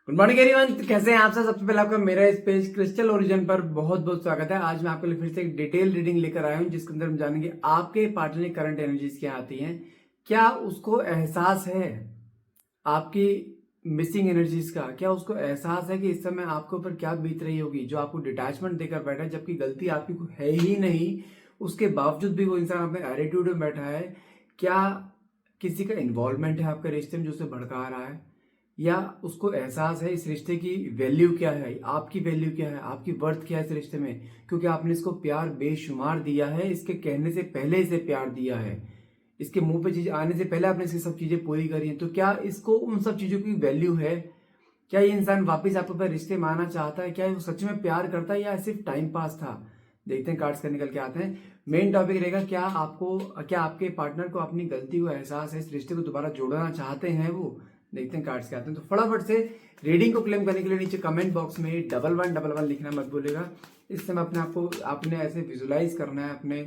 Good morning everyone, कैसे हैं आप सब। सबसे पहले आपका मेरा इस पेज क्रिस्टल ओरिजिन पर बहुत बहुत स्वागत है। आज मैं आपके लिए फिर से एक डिटेल रीडिंग लेकर आया हूं, जिसके अंदर हम जानेंगे आपके पार्टनर की करंट एनर्जीज क्या आती हैं। क्या उसको एहसास है आपकी मिसिंग एनर्जीज का? क्या उसको एहसास है कि इस समय आपके ऊपर क्या बीत रही होगी, जो आपको डिटैचमेंट देकर बैठा है, जबकि गलती आपकी कोई है ही नहीं, उसके बावजूद भी वो इंसान अपने एटीट्यूड में बैठा है। क्या किसी का इन्वॉल्वमेंट है आपके रिश्ते में जो उसे भड़का रहा है, या उसको एहसास है इस रिश्ते की वैल्यू क्या है, आपकी वैल्यू क्या है, आपकी वर्थ क्या है इस रिश्ते में, क्योंकि आपने इसको प्यार बेशुमार दिया है, इसके कहने से पहले इसे प्यार दिया है, इसके मुंह पे चीज आने से पहले आपने इसकी सब चीजें पूरी करी हैं। तो क्या इसको उन सब चीजों की वैल्यू है? क्या ये इंसान वापस आपके ऊपर रिश्ते में आना चाहता है? क्या वो सच में प्यार करता है या सिर्फ टाइम पास था? देखते हैं कार्ड्स का निकल के आते हैं। मेन टॉपिक रहेगा, क्या आपके पार्टनर को अपनी गलती को एहसास है, इस रिश्ते को दोबारा जोड़ना चाहते हैं वो? देखते हैं कार्ड्स के आते हैं। तो फटाफट से रीडिंग को क्लेम करने के लिए नीचे कमेंट बॉक्स में 1111 लिखना मत भूलेगा। इस समय आपने ऐसे विजुलाइज करना है अपने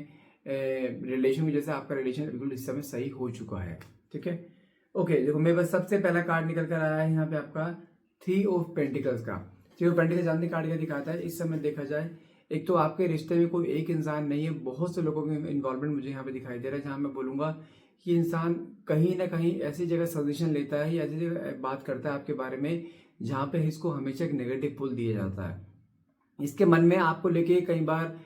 रिलेशन में, जैसे आपका रिलेशन बिल्कुल इस समय सही हो चुका है। ठीक है, ओके। देखो, मेरे पास सबसे पहला कार्ड निकल कर आया है यहाँ पे आपका थ्री ऑफ पेंटिकल्स का। थ्री ऑफ पेंटिकल्स जानते कार्ड क्या दिखाता है? इस समय देखा जाए, एक तो आपके रिश्ते में कोई एक इंसान नहीं है, बहुत से लोगों की इन्वॉल्वमेंट मुझे यहाँ पे दिखाई दे रहा है, जहाँ मैं बोलूंगा कि इंसान कहीं ना कहीं ऐसी जगह सजेशन लेता है या ऐसी जगह बात करता है आपके बारे में जहाँ पे इसको हमेशा एक नेगेटिव पुल दिया जाता है। इसके मन में आपको लेके कई बार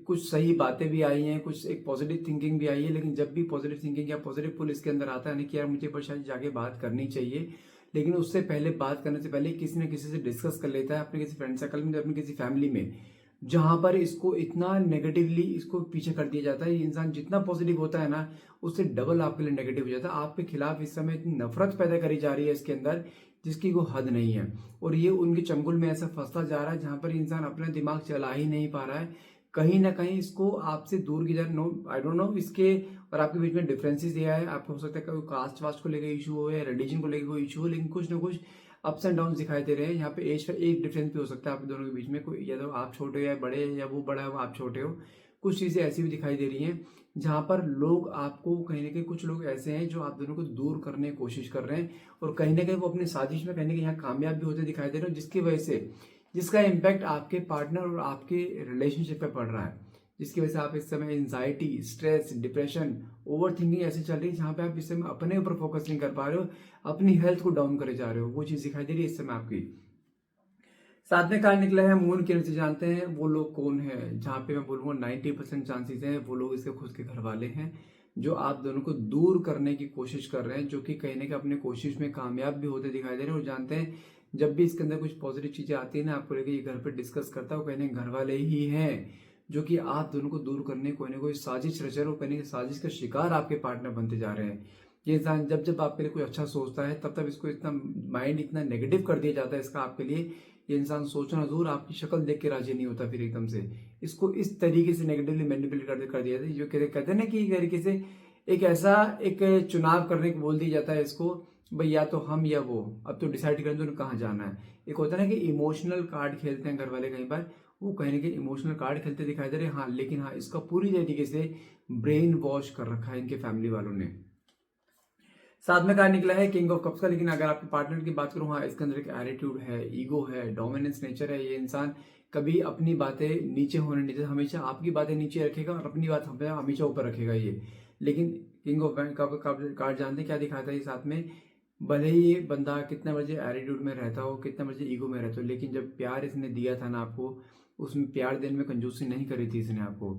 कुछ सही बातें भी आई हैं, कुछ एक पॉजिटिव थिंकिंग भी आई है, लेकिन जब भी पॉजिटिव थिंकिंग या पॉजिटिव पुल इसके अंदर आता है ना कि यार मुझे पर शायद जाके बात करनी चाहिए, लेकिन उससे पहले, बात करने से पहले किसी न किसी से डिस्कस कर लेता है, अपने किसी फ्रेंड सर्कल में, अपनी किसी फैमिली में, जहां पर इसको इतना नेगेटिवली इसको पीछे कर दिया जाता है। ये इंसान जितना पॉजिटिव होता है ना, उससे डबल आपके लिए नेगेटिव हो जाता है। आपके खिलाफ इस समय इतनी नफरत पैदा करी जा रही है इसके अंदर, जिसकी कोई हद नहीं है। और ये उनके चंगुल में ऐसा फंसता जा रहा है जहां पर इंसान अपना दिमाग चला ही नहीं पा रहा है। कहीं ना कहीं इसको आपसे दूर की जाए। नो, आई डोंट नो इसके और आपके बीच में डिफरेंसेस ये है। आपको हो सकता है कोई कास्ट वास्ट को लेकर इशू हो या रिलीजन को लेकर कोई इशू हो, लेकिन कुछ ना कुछ अप्स एंड डाउन दिखाई दे रहे हैं। यहाँ पे एज का एक डिफरेंस भी हो सकता है आप दोनों के बीच में, कोई या तो आप छोटे हो या बड़े, या वो बड़ा है आप छोटे हो। कुछ चीजें ऐसी भी दिखाई दे रही हैं जहां पर लोग आपको कहीं ना कहीं, कुछ लोग ऐसे हैं जो आप दोनों को दूर करने की कोशिश कर रहे हैं, और कहीं ना कहीं वो अपनी साजिश में कहीं ना कहीं यहाँ कामयाब भी होते दिखाई दे रहे हैं, जिसकी वजह से, जिसका इम्पैक्ट आपके पार्टनर और आपके रिलेशनशिप पे पड़ रहा है, जिसकी वजह से आप इस समय anxiety, stress, depression, over thinking ऐसी चल रही है जहां पे आप इस समय अपने ऊपर फोकस नहीं कर पा रहे हो, अपनी हेल्थ को डाउन करे जा रहे हो। वो चीज दिखाई दे रही है इस समय आपकी। साथ में कार्ड निकला है मून की एनर्जी। जानते हैं वो लोग कौन है? जहां पे मैं बोलूंगा 90% चांसेस हैं वो लोग इसके खुद के घर वाले हैं, जो आप दोनों को दूर करने की कोशिश कर रहे हैं, जो कि कहीं ना कहीं अपने कोशिश में कामयाब भी होते दिखाई दे रहे हैं। और जानते हैं, जब भी इसके अंदर कुछ पॉजिटिव चीजें आती है ना, आपको लेकर ये घर पे डिस्कस करता है, वो कहीं घर वाले ही हैं, जो कि आप दोनों को दूर करने कोई ना कोई साजिश रच रहे हैं, और कहीं साजिश का शिकार आपके पार्टनर बनते जा रहे हैं। ये इंसान जब जब आपके लिए कोई अच्छा सोचता है, तब तब इसको इतना माइंड इतना नेगेटिव कर दिया जाता है इसका आपके लिए। ये इंसान सोचना दूर, आपकी शक्ल देख के राजी नहीं होता फिर एकदम से। इसको इस तरीके से नेगेटिवली मैनिपुलेट कर दिया जाता है, जो कहते हैं ना कि एक तरीके से एक ऐसा एक चुनाव करने को बोल दिया जाता है इसको, भाई या तो हम या वो, अब तो डिसाइड करें तो कहाँ जाना है। एक होता है ना कि इमोशनल कार्ड खेलते हैं घर वाले कई बार, वो कहीं ना कहीं इमोशनल कार्ड खेलते दिखाई दे रहे हैं। हाँ, लेकिन हाँ, इसका पूरी तरीके से ब्रेन वॉश कर रखा है इनके फैमिली वालों ने। साथ में कार्ड निकला है किंग ऑफ कप्स का। लेकिन अगर आपके पार्टनर की बात करूं, हाँ, इसके अंदर एक एटीट्यूड है, ईगो है, डोमिनेंस नेचर है। ये इंसान कभी अपनी बातें नीचे होने नहीं देता, हमेशा आपकी बातें नीचे रखेगा और अपनी बात हमेशा ऊपर रखेगा ये। लेकिन किंग ऑफ कार्ड जानते हैं क्या दिखाता है ये साथ में? भले ही ये बंदा कितना मर्जी एटीट्यूड में रहता हो, कितना मर्जी ईगो में रहता हो, लेकिन जब प्यार इसने दिया था ना आपको, उसमें प्यार देने में कंजूसी नहीं करी थी इसने आपको।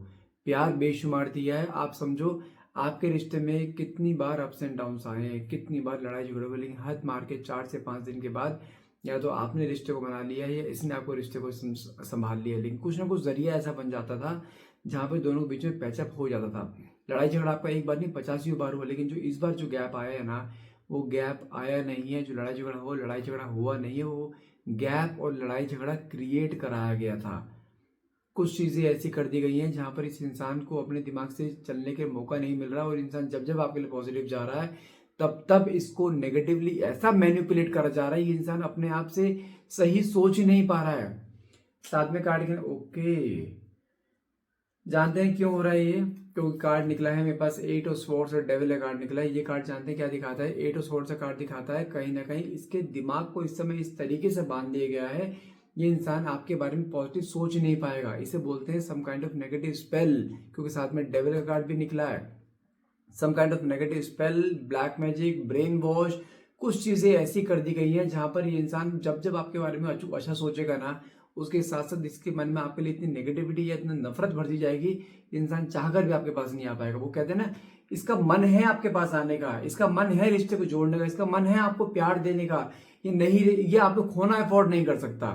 प्यार बेशुमार दिया है। आप समझो, आपके रिश्ते में कितनी बार अप्स एंड डाउन्स आए हैं, कितनी बार लड़ाई झगड़े हुए, लेकिन हद मार के 4 से 5 दिन के बाद या तो आपने रिश्ते को बना लिया है या इसने आपको रिश्ते को संभाल लिया। लेकिन कुछ ना कुछ जरिया ऐसा बन जाता था जहां पे दोनों के बीच में पैचअप हो जाता था। लड़ाई झगड़ा आपका एक बार नहीं 85 बार हुआ, लेकिन जो इस बार जो गैप आया है ना, वो गैप आया नहीं है जो लड़ाई झगड़ा हुआ नहीं है, वो गैप और लड़ाई झगड़ा क्रिएट कराया गया था। कुछ चीजें ऐसी कर दी गई हैं जहां पर इस इंसान को अपने दिमाग से चलने के मौका नहीं मिल रहा, और इंसान जब जब आपके लिए पॉजिटिव जा रहा है, तब तब इसको नेगेटिवली ऐसा मैनिपुलेट करा जा रहा है। ये इंसान अपने आप से सही सोच ही नहीं पा रहा है। साथ में कार्ड के ओके, जानते हैं क्यों हो रहा है ये? क्योंकि कार्ड निकला है मेरे पास 8 ऑफ स्वॉर्ड्स और डेविल का कार्ड निकला है। ये कार्ड जानते हैं क्या दिखाता है? 8 ऑफ स्वॉर्ड्स का कार्ड दिखाता है कहीं ना कहीं इसके दिमाग को इस समय इस तरीके से बांध दिया गया है, ये इंसान आपके बारे में पॉजिटिव सोच नहीं पाएगा। इसे बोलते हैं some kind of negative spell, क्योंकि साथ में डेविल का कार्ड भी निकला है। Some kind of negative spell, black magic, brainwash, कुछ चीजें ऐसी कर दी गई हैं जहां पर ये इंसान जब जब आपके बारे में अच्छा सोचेगा ना, उसके साथ साथ इसके मन में आपके लिए इतनी नेगेटिविटी या इतनी नफरत भर दी जाएगी, इंसान चाहकर भी आपके पास नहीं आ पाएगा। वो कहते हैं ना, इसका मन है आपके पास आने का, इसका मन है रिश्ते को जोड़ने का, इसका मन है आपको प्यार देने का, ये नहीं, ये आपको खोना अफोर्ड नहीं कर सकता।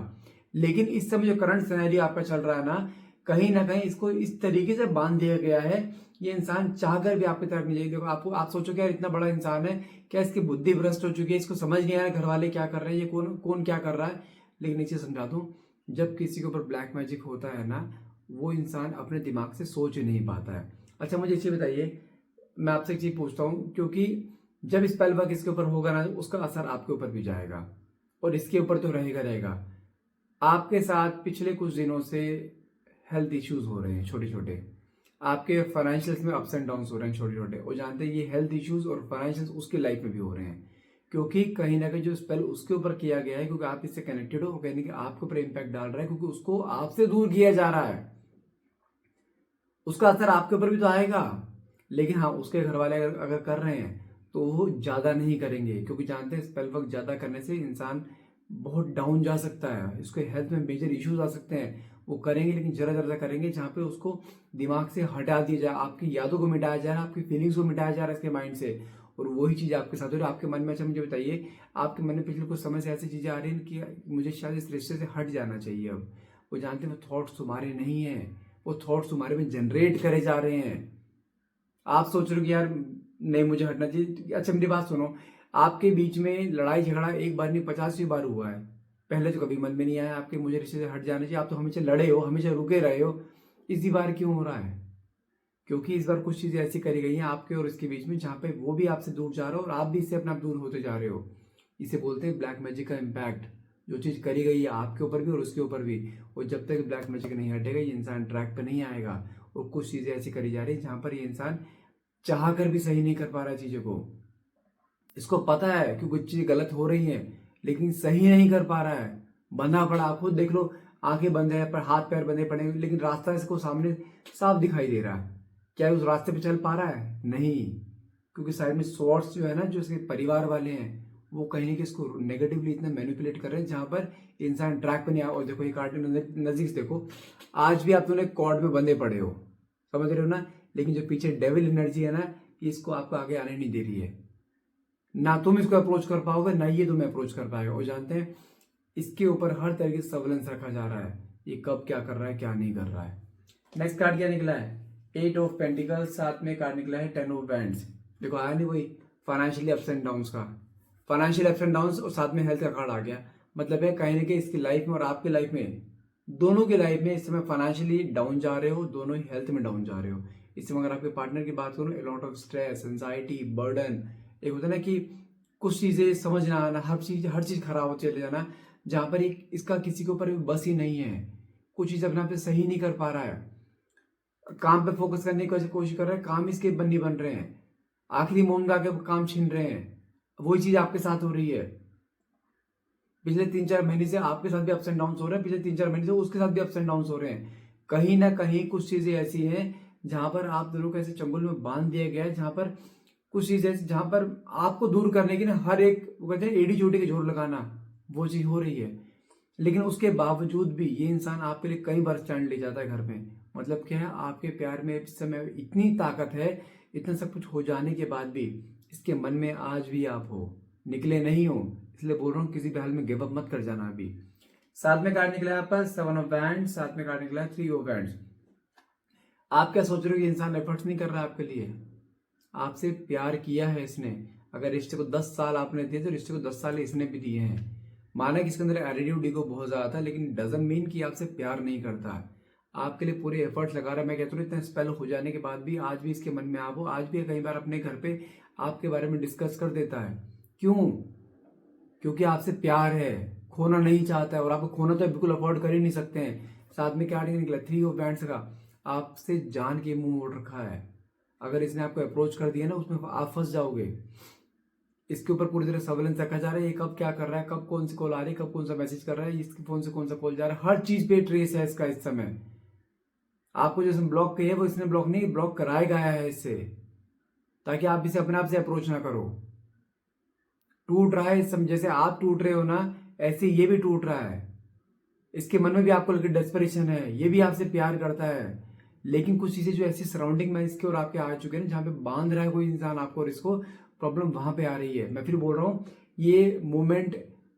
लेकिन इस समय जो करंट सिनेरियो आपका चल रहा है ना कहीं इसको इस तरीके से बांध दिया गया है, ये इंसान चाहकर भी आपकी तरफ नहीं जाएगी। देखो आपको, आप सोचो यार इतना बड़ा इंसान है, क्या इसकी बुद्धि भ्रष्ट हो चुकी है, इसको समझ नहीं आ रहा घर वाले क्या कर रहे हैं, ये कौन कौन क्या कर रहा है। लेकिन एक चीज समझा दूं, जब किसी के ऊपर ब्लैक मैजिक होता है ना, वो इंसान अपने दिमाग से सोच नहीं पाता है। अच्छा मुझे एक चीज बताइए, मैं आपसे एक चीज पूछता हूँ, क्योंकि जब स्पेल वर्क इसके ऊपर होगा ना, उसका असर आपके ऊपर भी जाएगा और इसके ऊपर तो रहेगा। आपके साथ पिछले कुछ दिनों से हेल्थ इश्यूज हो रहे हैं छोटे छोटे, आपके फाइनेंशियल्स में अप्स एंड डाउन्स हो रहे हैं छोटे छोटे, और जानते हैं ये हेल्थ इश्यूज और फाइनेंशियल्स उसकी लाइफ में भी हो रहे हैं, क्योंकि कहीं ना कहीं जो स्पेल उसके ऊपर किया गया है, क्योंकि आप इससे कनेक्टेड हो, कहीं ना कहीं आपके ऊपर इम्पैक्ट डाल रहा है, क्योंकि उसको आपसे दूर किया जा रहा है। उसका असर आपके ऊपर भी तो आएगा, लेकिन हाँ उसके घर वाले अगर कर रहे हैं तो वो ज्यादा नहीं करेंगे, क्योंकि जानते हैं स्पेल वर्क ज्यादा करने से इंसान बहुत डाउन जा सकता है, इसके हेल्थ में मेजर इश्यूज आ सकते हैं। वो करेंगे लेकिन जरा जरा करेंगे, जहाँ पे उसको दिमाग से हटा दिया जाए, आपकी यादों को मिटाया जा रहा है, आपकी फीलिंग्स को मिटाया जा रहा है इसके माइंड से, और वही चीज आपके साथ हो रही है आपके मन में। अच्छा मुझे बताइए, आपके मन में पिछले कुछ समय से ऐसी चीजें आ रही हैं कि मुझे शायद इस रिश्ते से हट जाना चाहिए अब। वो जानते हैं वो थॉट्स तुम्हारे नहीं है, वो थॉट्स तुम्हारे में जनरेट करे जा रहे हैं। आप सोच रहे हो कि यार नहीं मुझे हटना चाहिए। अच्छा मेरी बात सुनो, आपके बीच में लड़ाई झगड़ा एक बार नहीं 50वीं बार हुआ है, पहले तो कभी मन में नहीं आया आपके मुझे रिश्ते से हट जाना चाहिए, आप तो हमेशा लड़े हो, हमेशा रुके रहे हो। इसी बार क्यों हो रहा है? क्योंकि इस बार कुछ चीजें ऐसी करी गई हैं आपके और इसके बीच में, जहां पे वो भी आपसे दूर जा रहे हो और आप भी इससे अपना दूर होते जा रहे हो। इसे बोलते हैं ब्लैक मैजिक का इम्पैक्ट। जो चीज करी गई है आपके ऊपर भी और उसके ऊपर भी, और जब तक ब्लैक मैजिक नहीं हटेगा ये इंसान ट्रैक पे नहीं आएगा। और कुछ चीजें ऐसी करी जा रही है जहां पर ये इंसान चाह कर भी सही नहीं कर पा रहा है चीजों को। इसको पता है कि कुछ चीजें गलत हो रही हैं, लेकिन सही नहीं कर पा रहा है, बंधा पड़ा। आप खुद देख लो, आंखें बंद है पर हाथ पैर बंधे पड़े हैं, लेकिन रास्ता इसको सामने साफ दिखाई दे रहा है। क्या उस रास्ते पे चल पा रहा है? नहीं, क्योंकि साइड में स्वॉर्ड्स जो है ना, जो इसके परिवार वाले हैं, वो कहीं ना कहीं इसको नेगेटिवली इतना मैनिपुलेट कर रहे हैं जहां पर इंसान ट्रैक पे नहीं आ। और देखो ये कार्ड नजदीक से देखो, आज भी आप दोनों कॉर्ड में बंधे पड़े हो, समझ रहे हो ना। लेकिन जो पीछे डेविल एनर्जी है ना, ये इसको आपको आगे आने नहीं दे रही है। ना तुम इसको अप्रोच कर पाओगे, ना ये तुम्हें अप्रोच कर पाएगा। और जानते हैं इसके ऊपर हर तरह की सर्वेलेंस रखा जा रहा है, ये कब क्या कर रहा है क्या नहीं कर रहा है। नेक्स्ट कार्ड क्या निकला है? 8 ऑफ पेंटिकल्स, साथ में कार्ड निकला है 10 ऑफ वैंड्स। देखो आया नहीं वही फाइनेंशियली अप्स एंड डाउन्स का, फाइनेंशियल अप्स एंड डाउन्स, और साथ में हेल्थ का कार्ड आ गया। मतलब है कहीं ना कहीं इसकी लाइफ में और आपकी लाइफ में, दोनों की लाइफ में इस समय फाइनेंशियली डाउन जा रहे हो, दोनों ही हेल्थ में डाउन जा रहे हो। इस समय अगर आपके पार्टनर की बात करूँ, lot of stress, anxiety, burden, एक होता है ना कि कुछ चीजें समझ ना आना, हर चीज खराब हो चले जाना, जहां पर इसका किसी के ऊपर बस ही नहीं है, कुछ चीज अपने आप से सही नहीं कर पा रहा है, काम पे फोकस करने की कोशिश कर रहा है, काम इसके बन्नी बन रहे हैं, आखिरी मोम गा के काम छीन रहे हैं। वही चीज आपके साथ हो रही है। पिछले 3-4 महीने से आपके साथ भी अप्स एंड डाउन हो रहे हैं, पिछले 3-4 महीने से उसके साथ भी अप्स एंड डाउन हो रहे हैं। कहीं ना कहीं कुछ चीजें ऐसी हैं जहां पर आप दोनों को ऐसे चंगुल में बांध दिया गया है, जहां पर कुछ चीजें ऐसी जहां पर आपको दूर करने की ना, हर एक वो कहते हैं एड़ी चोटी के जोर लगाना, वो चीज हो रही है। लेकिन उसके बावजूद भी ये इंसान आपके लिए कई बार स्टैंड ले जाता है घर में। मतलब क्या है, आपके प्यार में इस समय इतनी ताकत है, इतना सब कुछ हो जाने के बाद भी इसके मन में आज भी आप हो, निकले नहीं हो। इसलिए बोल रहा हूँ किसी भी हाल में गिव अप मत कर जाना अभी। साथ में कार्ड निकला है आपका 7 ऑफ वैंड्स, साथ में कार्ड निकला है 3 ऑफ वैंड्स। आप क्या सोच रहे हो? ये इंसान एफर्ट्स नहीं कर रहा आपके लिए, आपसे प्यार किया है इसने। अगर रिश्ते को 10 साल आपने दिए तो रिश्ते को 10 साल इसने भी दिए हैं। माना कि इसके अंदर एटीट्यूड ईगो बहुत ज्यादा था, लेकिन डजंट मीन कि आपसे प्यार नहीं करता, आपके लिए पूरे एफर्ट्स लगा रहा है। मैं कहता हूँ इतना स्पेल हो जाने के बाद भी आज भी इसके मन में आप हो, आज भी कई बार अपने घर पे आपके बारे में डिस्कस कर देता है। क्यों? क्योंकि आपसे प्यार है, खोना नहीं चाहता है, और आपको खोना तो बिल्कुल अफोर्ड कर ही नहीं सकते हैं। साथ में क्या निकला 3 ऑफ वैंड्स का, आपसे जान के मुंह मोड़ रखा है, अगर इसने आपको अप्रोच कर दिया ना, उसमें आप फंस जाओगे। इसके ऊपर पूरी तरह सर्वेलेंस रखा जा रहा है, ये कब क्या कर रहा है, कब कौन सी कॉल आ रही है, कब कौन सा मैसेज कर रहा है, इसके फोन से कौन सा कॉल जा रहा है, हर चीज पे ट्रेस है इसका इस समय। आपको जिसने ब्लॉक किया है वो इसने ब्लॉक नहीं, ब्लॉक कराया गया है इससे, ताकि आप इसे अपने आप से अप्रोच ना करो। टूट रहा है इस समय, जैसे आप टूट रहे हो ना, ऐसे ये भी टूट रहा है। इसके मन में भी आपको लेकर डेस्परेशन है, ये भी आपसे प्यार करता है, लेकिन कुछ चीजें जो ऐसी सराउंडिंग में इसके और आपके आ चुके हैं जहां पे बांध रहा है कोई इंसान आपको, और इसको प्रॉब्लम वहां पे आ रही है। मैं फिर बोल रहा हूँ, ये मोमेंट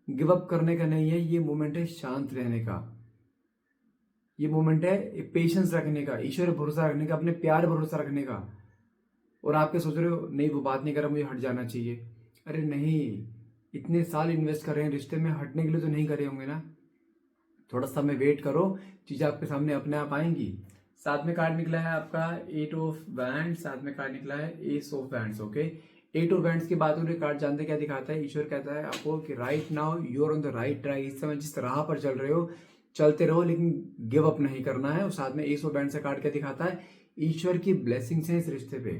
गिव अप करने का नहीं है, ये मोमेंट है शांत रहने का, ये मोमेंट है पेशेंस रखने का, ईश्वर पर भरोसा रखने का, अपने प्यार भरोसा रखने का। और आपके सोच रहे हो नहीं वो बात नहीं कर रहा, मुझे हट जाना चाहिए। अरे नहीं, इतने साल इन्वेस्ट कर रहे हैं रिश्ते में, हटने के लिए तो नहीं करे होंगे ना। थोड़ा समय वेट करो, चीजें आपके सामने अपने आप आएंगी। साथ में कार्ड निकला है आपका 8 ऑफ वैंड्स, साथ में कार्ड निकला है S of wands. Okay, 8 of wands की बात हो रही, कार्ड जानते क्या दिखाता है? ईश्वर कहता है आपको कि right now you are on the right track. इस समय जिस राह पर चल रहे हो चलते रहो, लेकिन गिव अप नहीं करना है। और साथ में एस ऑफ वैंड्स का कार्ड क्या दिखाता है? ईश्वर की ब्लेसिंग्स हैं इस रिश्ते पे।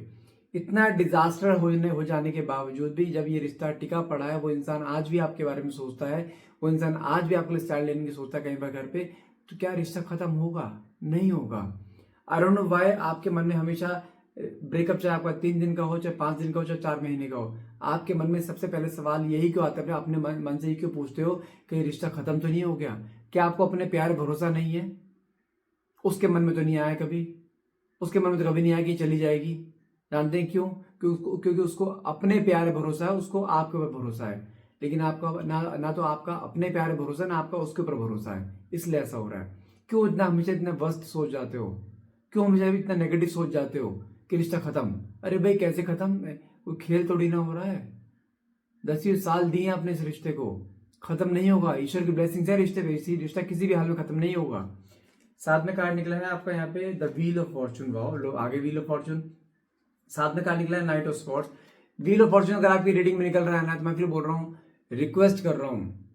इतना डिजास्टर हो जाने के बावजूद भी जब ये रिश्ता टिका पड़ा है, वो इंसान आज भी आपके बारे में सोचता है, वो इंसान आज भी आपके लिए स्टाइल लेने की सोचता है कहीं पर घर पे, तो क्या रिश्ता खत्म होगा? नहीं होगा। आई डोंट नो व्हाई आपके मन में हमेशा ब्रेकअप, चाहे आपका 3 दिन का हो, चाहे 5 दिन का हो, चाहे 4 महीने का हो, आपके मन में सबसे पहले सवाल यही क्यों आता है? अपने मन से ही क्यों पूछते हो कि रिश्ता खत्म तो नहीं हो गया? क्या आपको अपने प्यार भरोसा नहीं है? उसके मन में तो नहीं आया कभी, उसके मन में तो कभी नहीं आया कि चली जाएगी। जानते हैं क्यों? क्योंकि उसको अपने प्यार भरोसा है, उसको आपके ऊपर भरोसा है, लेकिन आपका ना तो आपका अपने प्यार भरोसा, ना आपका उसके ऊपर भरोसा है, इसलिए ऐसा हो रहा है। क्यों इतना हमेशा इतना वर्स्ट सोच जाते हो? क्यों हमेशा इतना नेगेटिव सोच जाते हो कि रिश्ता खत्म? अरे भाई कैसे खत्म? कोई खेल थोड़ी ना हो रहा है। 10 साल दिए अपने इस रिश्ते को, खत्म नहीं होगा। ईश्वर की ब्लेसिंग्स है रिश्ते पे, इसी रिश्ता किसी भी हाल में खत्म नहीं होगा। साथ में कार्ड निकला है आपका यहाँ पे the wheel of fortune. Wow, लो आगे व्हील ऑफ फॉर्चून। साथ में कार्ड निकला है knight of sports. Wheel of fortune अगर आपकी रीडिंग में निकल रहा है ना, तो मैं फिर बोल रहा हूँ, रिक्वेस्ट कर रहा हूँ,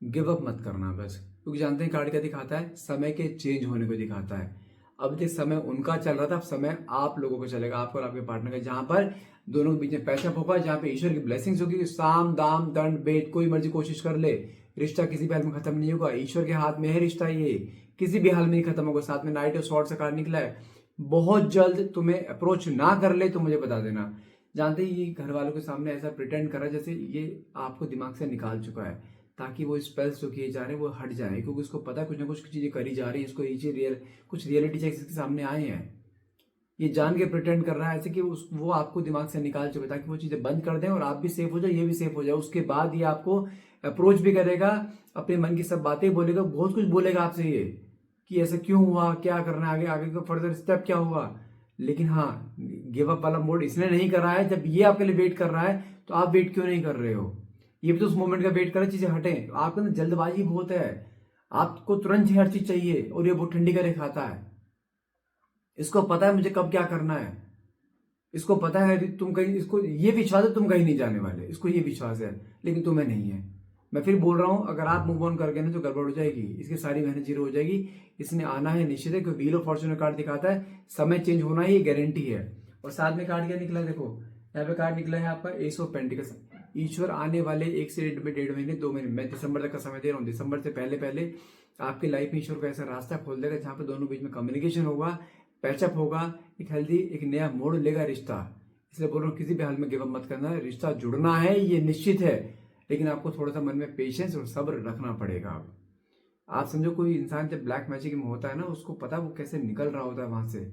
गिव अप मत करना बस। क्योंकि जानते हैं कार्ड क्या दिखाता है? समय के चेंज होने को दिखाता है। अब जो समय उनका चल रहा था, अब समय आप लोगों को चलेगा, आपको और आपके पार्टनर का, जहां पर दोनों के बीच में पैसा होगा, जहां पे ईश्वर की ब्लेसिंग्स होगी। साम दाम दंड भेद कोई मर्जी कोशिश कर ले, रिश्ता किसी भी हाल में खत्म नहीं होगा। ईश्वर के हाथ में है रिश्ता, ये किसी भी हाल में नहीं खत्म होगा। साथ में नाइट ऑफ स्वॉर्ड्स का कार्ड निकला है। बहुत जल्द तुम्हें अप्रोच ना कर ले तो मुझे बता देना। जानते ही ये घर वालों के सामने ऐसा प्रिटेंड कर रहा है जैसे ये आपको दिमाग से निकाल चुका है, ताकि वो स्पेल्स जो किए जा रहे हैं वो हट जाए, क्योंकि उसको पता है कुछ ना कुछ चीजें करी जा रही है, इसको ये कुछ रियलिटी चेक्स इसके सामने आए हैं। ये जान के प्रिटेंड कर रहा है ऐसे कि वो आपको दिमाग से निकाल चुके, ताकि वो चीजें बंद कर दें और आप भी सेफ हो जाए, ये भी सेफ हो जाए। उसके बाद ये आपको अप्रोच भी करेगा, अपने मन की सब बातें बोलेगा, बहुत कुछ बोलेगा आपसे, ये कि ऐसा क्यों हुआ, क्या करना है आगे, आगे का फर्दर स्टेप क्या होगा। लेकिन हाँ, गिव अप वाला मोड इसने नहीं कर रहा है। जब ये आपके लिए वेट कर रहा है तो आप वेट क्यों नहीं कर रहे हो? ये भी तो उस मोमेंट का वेट कर रहे, चीजें हटें। आपके अंदर जल्दबाजी बहुत है, आपको तुरंत ही हर चीज चाहिए, और ये बहुत ठंडी करे खाता है। इसको पता है मुझे कब क्या करना है, इसको पता है तुम कहीं, इसको ये विश्वास है तुम कहीं नहीं जाने वाले, इसको ये विश्वास है, लेकिन तुम्हें नहीं है। मैं फिर बोल रहा हूं, अगर आप मूव ऑन कर गए ना तो गड़बड़ हो जाएगी, इसकी सारी मेहनत जीरो हो जाएगी। इसने आना है निश्चित है, क्योंकि व्हील ऑफ फॉर्चून कार्ड दिखाता है समय चेंज होना ही गारंटी है। और साथ में कार्ड क्या निकला देखो, यहाँ पे कार्ड निकला है आपका एस ऑफ पेंटिकल्स। ईश्वर आने वाले 1 से 1.5 महीने 2 महीने, मैं दिसंबर तक का समय दे रहा हूँ, दिसंबर से पहले पहले आपकी लाइफ में ईश्वर को ऐसा रास्ता खोल देगा जहां पे दोनों बीच में कम्युनिकेशन होगा, पैचअप होगा, एक हेल्दी एक नया मोड़ लेगा रिश्ता। इसलिए बोल रहा हूँ किसी भी हाल में गिव अप मत करना है, रिश्ता जुड़ना है ये निश्चित है, लेकिन आपको थोड़ा सा मन में पेशेंस और सब्र रखना पड़ेगा। आप समझो कोई इंसान जब ब्लैक मैजिक में होता है ना, उसको पता वो कैसे निकल रहा होता है वहां से,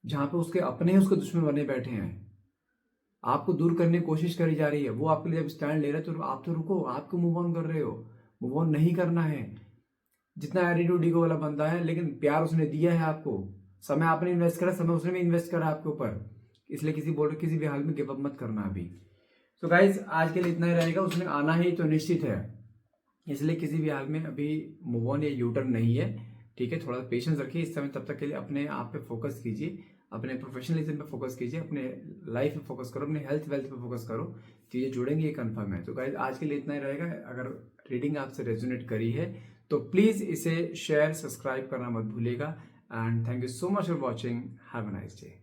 जहां पे उसके अपने ही उसके दुश्मन बने बैठे हैं, आपको दूर करने की कोशिश करी जा रही है। वो आपके लिए जब स्टैंड ले रहा है तो आप तो रुको, आप क्यों मूव ऑन कर रहे हो? मूव ऑन नहीं करना है। जितना एटीट्यूड ईगो वाला बंदा है, लेकिन प्यार उसने दिया है आपको, समय आपने इन्वेस्ट करा, समय उसने भी इन्वेस्ट करा आपके ऊपर, इसलिए किसी भी हाल में गिव अप मत करना अभी। तो गाइज आज के लिए इतना ही रहेगा, उसने आना ही तो निश्चित है, इसलिए किसी भी हाल में अभी मूव ऑन या यूटर्न नहीं है। ठीक है, थोड़ा सा पेशेंस रखिए इस समय, तब तक के लिए अपने आप पे फोकस कीजिए, अपने प्रोफेशनलिज्म पे फोकस कीजिए, अपने लाइफ पे फोकस करो, अपने हेल्थ वेल्थ पे फोकस करो, चीजें जुड़ेंगी, ये कंफर्म है। तो गाइज आज के लिए इतना ही रहेगा। अगर रीडिंग आपसे रेजोनेट करी है तो प्लीज इसे शेयर सब्सक्राइब करना मत भूलिएगा। And thank you so much for watching. Have a nice day.